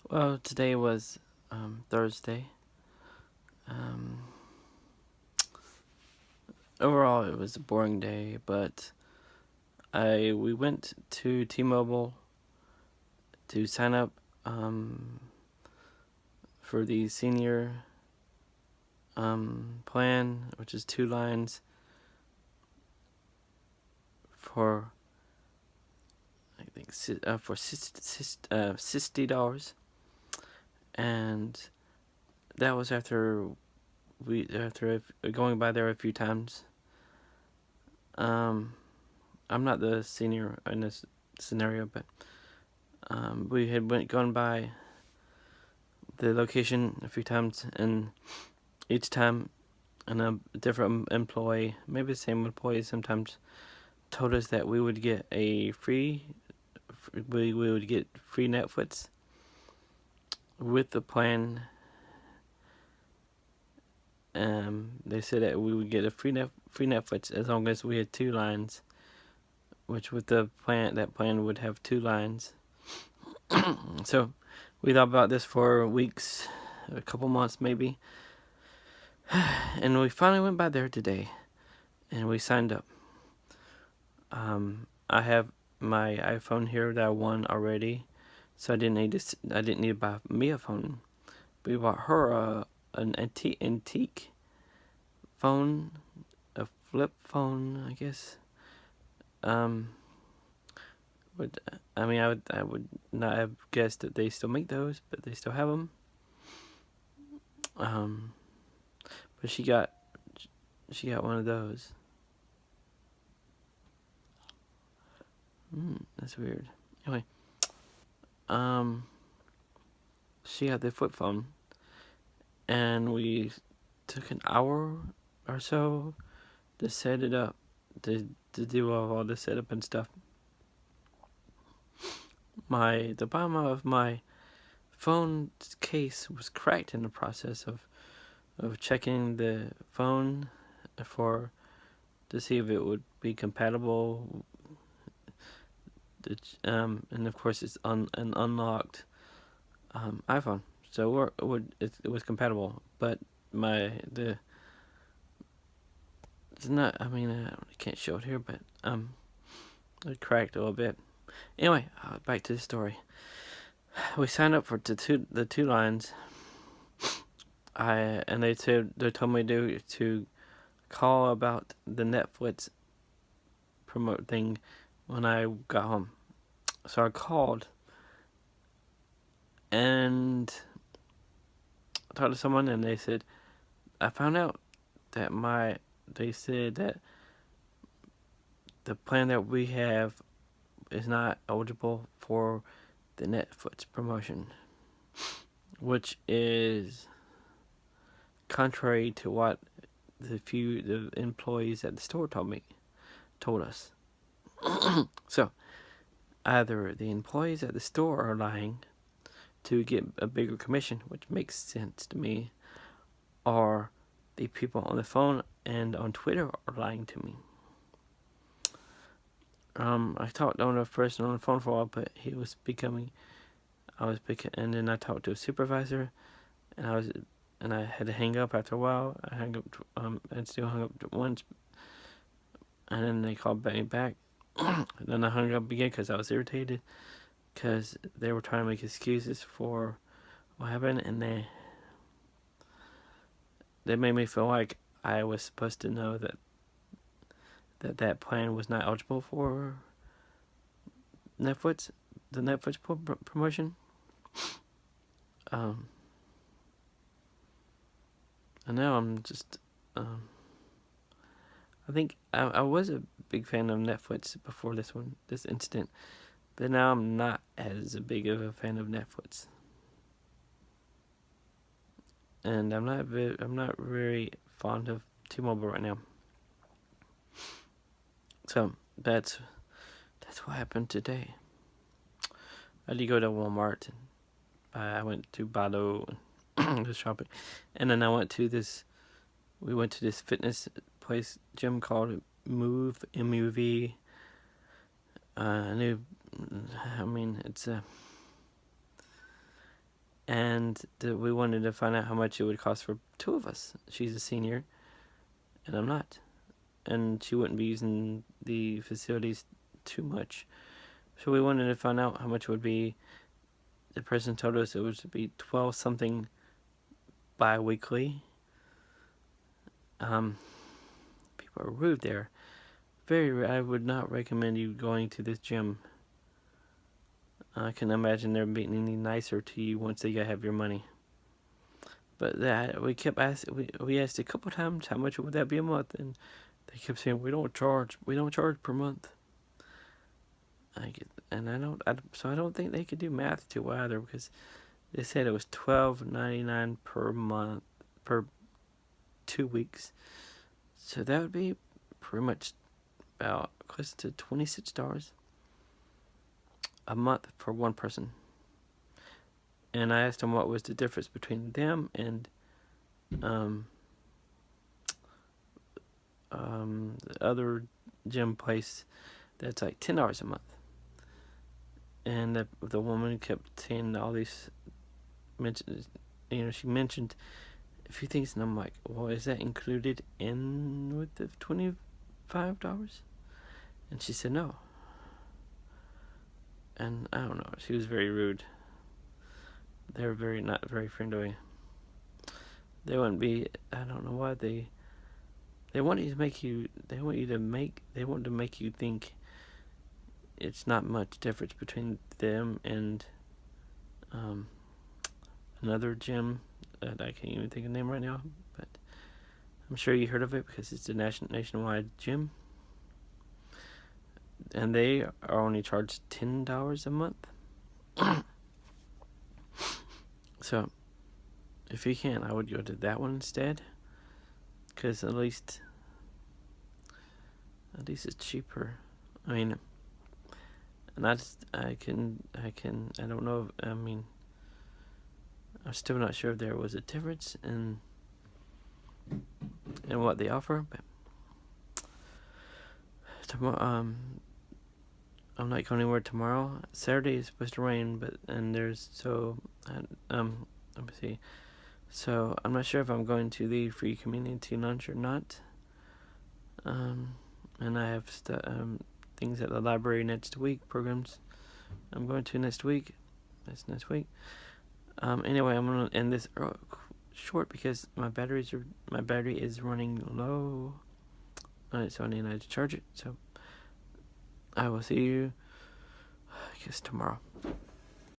Well, today was Thursday. Um, Overall, it was a boring day, but we went to T-Mobile to sign up for the senior plan, which is 2 lines for I think for $60, and that was after going by there a few times. I'm not the senior in this scenario, but we had gone by the location a few times, and each time a different employee, maybe the same employee sometimes, told us that we would get we would get free Netflix with the plan. They said that we would get a free Netflix as long as we had 2 lines, which with that plan would have 2 lines. So we thought about this for weeks, a couple months maybe, and we finally went by there today, and we signed up. I have my iPhone here that I won already, so I didn't need to buy me a phone. We bought her an antique phone, a flip phone, I guess. I would not have guessed that they still make those, but they still have them. But she got one of those. That's weird. Anyway, she had the flip phone, and we took an hour or so to set it up, to do all the setup and stuff. The bottom of my phone case was cracked in the process of checking the phone to see if it would be compatible. And of course it's an unlocked iPhone, so it was compatible. But it's not. I can't show it here, but it cracked a little bit. Anyway, back to the story. We signed up for the 2 lines. They told me to call about the Netflix promote thing when I got home. So I called and talked to someone, and they said I found out that they said that the plan that we have is not eligible for the Netflix promotion, which is contrary to what the employees at the store told us. So either the employees at the store are lying to get a bigger commission, which makes sense to me, or the people on the phone and on Twitter are lying to me. I talked on a person on the phone for a while, but and then I talked to a supervisor, and I had to hang up after a while. I hung up, and still hung up once, and then they called me back. And then I hung up again because I was irritated, because they were trying to make excuses for what happened, and they made me feel like I was supposed to know that plan was not eligible for Netflix, the Netflix promotion. And now I'm just, I think I was a big fan of Netflix before this incident, but now I'm not as big of a fan of Netflix, and I'm not very fond of T-Mobile right now. So that's what happened today. I did go to Walmart, and I went to Bado and was shopping, and then we went to this fitness gym called Move, MUV, a I mean, and we wanted to find out how much it would cost for two of us. She's a senior, and I'm not. And she wouldn't be using the facilities too much. So we wanted to find out how much it would be. The person told us it would be 12 something bi-weekly. People are rude there. Very rude. I would not recommend you going to this gym. I can imagine they're being any nicer to you once they have your money. But that we kept asking. We asked a couple times how much would that be a month, and they kept saying we don't charge per month. So I don't think they could do math too well either, because they said it was $12.99 per month per 2 weeks. So that would be pretty much about close to $26 a month for one person. And I asked them what was the difference between them and the other gym place that's like $10 a month. And the woman kept saying all these she mentioned a few things, and I'm like, well, is that included in with the $25? And she said no. And I don't know, she was very rude. They were not very friendly. They wouldn't be. I don't know why they want you to make you. They want to make you think it's not much difference between them and another gym that I can't even think of the name right now, but I'm sure you heard of it because it's a nationwide gym, and they are only charged $10 a month. So, if you can, I would go to that one instead, because at least it's cheaper. I mean, and I don't know. I mean, I'm still not sure if there was a difference in what they offer, but tomorrow, I'm not going anywhere tomorrow. Saturday is supposed to rain, let me see. So I'm not sure if I'm going to the free community lunch or not. And I have things at the library next week, programs I'm going to next week. That's next week. Anyway, I'm gonna end this short because my battery is running low. So I need to charge it. So I will see you, I guess, tomorrow.